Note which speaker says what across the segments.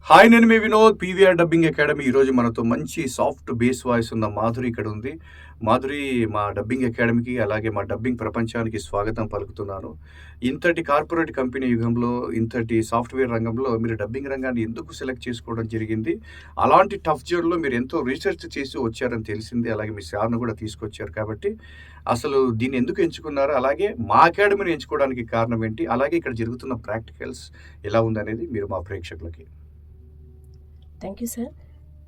Speaker 1: Hi, నేను మీ Vinod PVR dubbing academy. ఈరోజు మనతో మంచి సాఫ్ట్ బేస్ వాయిస్ ఉన్న మాధురి ఇక్కడ ఉంది. మాధురి, మా డబ్బింగ్ అకాడమీకి అలాగే మా డబ్బింగ్ ప్రపంచానికి స్వాగతం పలుకుతున్నాను. ఇంతటి కార్పొరేట్ కంపెనీ యుగంలో, ఇంతటి సాఫ్ట్‌వేర్ రంగంలో మీరు డబ్బింగ్ రంగాన్ని ఎందుకు సెలెక్ట్ చేసుకోవడం జరిగింది? అలాంటి టఫ్ జోన్‌లో మీరు ఎంతో రీసెర్చ్ చేసి వచ్చారని తెలిసింది. అలాగే మీ సార్‌ని కూడా తీసుకొచ్చారు కాబట్టి, అసలు దీన్ని ఎందుకు ఎంచుకున్నారు? అలాగే మా అకాడమీని ఎంచుకోవడానికి కారణం ఏంటి? అలాగే ఇక్కడ జరుగుతున్న ప్రాక్టికల్స్ ఎలా ఉందనేది మీరు మా ప్రేక్షకులకి.
Speaker 2: Thank you sir.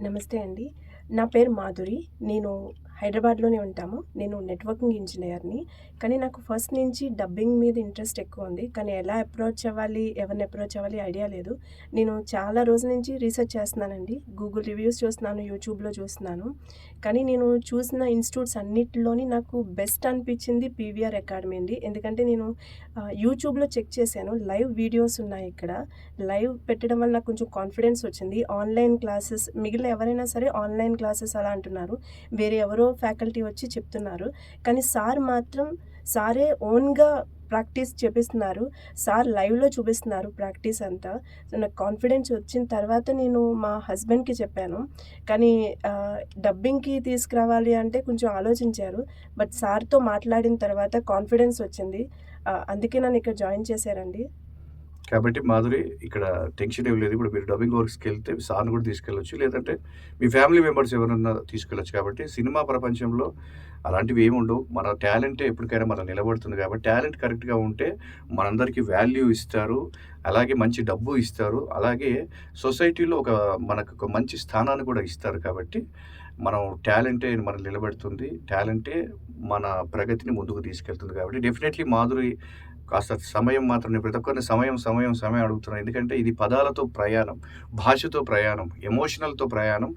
Speaker 2: నమస్తే అండి. నా పేరు మాధురి. నేను హైదరాబాద్‌లోనే ఉంటాము. నేను నెట్వర్కింగ్ ఇంజినీర్‌ని. కానీ నాకు ఫస్ట్ నుంచి డబ్బింగ్ మీద ఇంట్రెస్ట్ ఎక్కువ ఉంది. కానీ ఎలా అప్రోచ్ అవ్వాలి, ఎవరిని అప్రోచ్ అవ్వాలి ఐడియా లేదు. నేను చాలా రోజుల నుంచి రీసెర్చ్ చేస్తున్నానండి. గూగుల్ రివ్యూస్ చూస్తున్నాను, యూట్యూబ్‌లో చూస్తున్నాను. కానీ నేను చూసిన ఇన్‌స్టిట్యూట్స్ అన్నిటిలోని నాకు బెస్ట్ అనిపించింది పీవీఆర్ అకాడమీ అండి. ఎందుకంటే నేను యూట్యూబ్‌లో చెక్ చేశాను. లైవ్ వీడియోస్ ఉన్నాయి ఇక్కడ. లైవ్ పెట్టడం వల్ల నాకు కొంచెం కాన్ఫిడెన్స్ వచ్చింది. ఆన్‌లైన్ క్లాసెస్ మిగిలిన ఎవరైనా సరే ఆన్‌లైన్ క్లాసెస్ అలా అంటున్నారు. వేరే ఎవరో ఫ్యాకల్టీ వచ్చి చెప్తున్నారు. కానీ సార్ మాత్రం సారే ఓన్‌గా ప్రాక్టీస్ చేపిస్తున్నారు. సార్ లైవ్‌లో చూపిస్తున్నారు ప్రాక్టీస్ అంతా. సో, నాకు కాన్ఫిడెన్స్ వచ్చిన తర్వాత నేను మా హస్బెండ్‌కి చెప్పాను. కానీ డబ్బింగ్‌కి తీసుకురావాలి అంటే కొంచెం ఆలోచించారు. బట్ సార్‌తో మాట్లాడిన తర్వాత కాన్ఫిడెన్స్ వచ్చింది. అందుకే నన్ను ఇక్కడ జాయిన్ చేశారండి.
Speaker 1: కాబట్టి మాధురి, ఇక్కడ టెన్షన్ ఏమి లేదు. ఇప్పుడు మీరు డబ్బింగ్ వర్క్స్‌కెళ్తే సార్‌ని కూడా తీసుకెళ్ళొచ్చు. లేదంటే మీ ఫ్యామిలీ మెంబర్స్ ఎవరన్నా తీసుకెళ్ళొచ్చు. కాబట్టి సినిమా ప్రపంచంలో అలాంటివి ఏమి ఉండవు. మన టాలెంటే ఎప్పటికైనా మనం నిలబడుతుంది కాబట్టి టాలెంట్ కరెక్ట్‌గా ఉంటే మనందరికీ వాల్యూ ఇస్తారు. అలాగే మంచి డబ్బు ఇస్తారు. అలాగే సొసైటీలో మనకొక మంచి స్థానాన్ని కూడా ఇస్తారు. కాబట్టి మనం టాలెంటే మనల్ని నిలబెడుతుంది. టాలెంటే మన ప్రగతిని ముందుకు తీసుకెళ్తుంది. కాబట్టి డెఫినెట్‌లీ మాధురి కాస్త సమయం మాత్రం, నేను ప్రతి ఒక్కరిని సమయం అడుగుతున్నాను. ఎందుకంటే ఇది పదాలతో ప్రయాణం, భాషతో ప్రయాణం, ఎమోషనల్‌తో ప్రయాణం.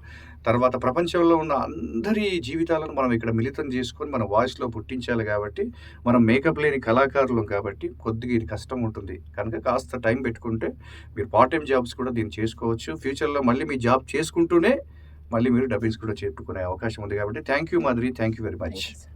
Speaker 1: తర్వాత ప్రపంచంలో ఉన్న అందరి జీవితాలను మనం ఇక్కడ మిళితం చేసుకొని మన వాయిస్‌లో పుట్టించాలి కాబట్టి, మనం మేకప్ లేని కళాకారులం కాబట్టి కొద్దిగా ఇది కష్టం ఉంటుంది. కనుక కాస్త టైం పెట్టుకుంటే మీరు పార్ట్ టైమ్ జాబ్స్ కూడా దీన్ని చేసుకోవచ్చు. ఫ్యూచర్‌లో మళ్ళీ మీ జాబ్ చేసుకుంటూనే మళ్ళీ మీరు డబ్బింగ్స్ కూడా చెప్పుకునే అవకాశం ఉంది కాబట్టి thank you Madhuri. Thank you very
Speaker 2: thank
Speaker 1: much.
Speaker 2: You sir.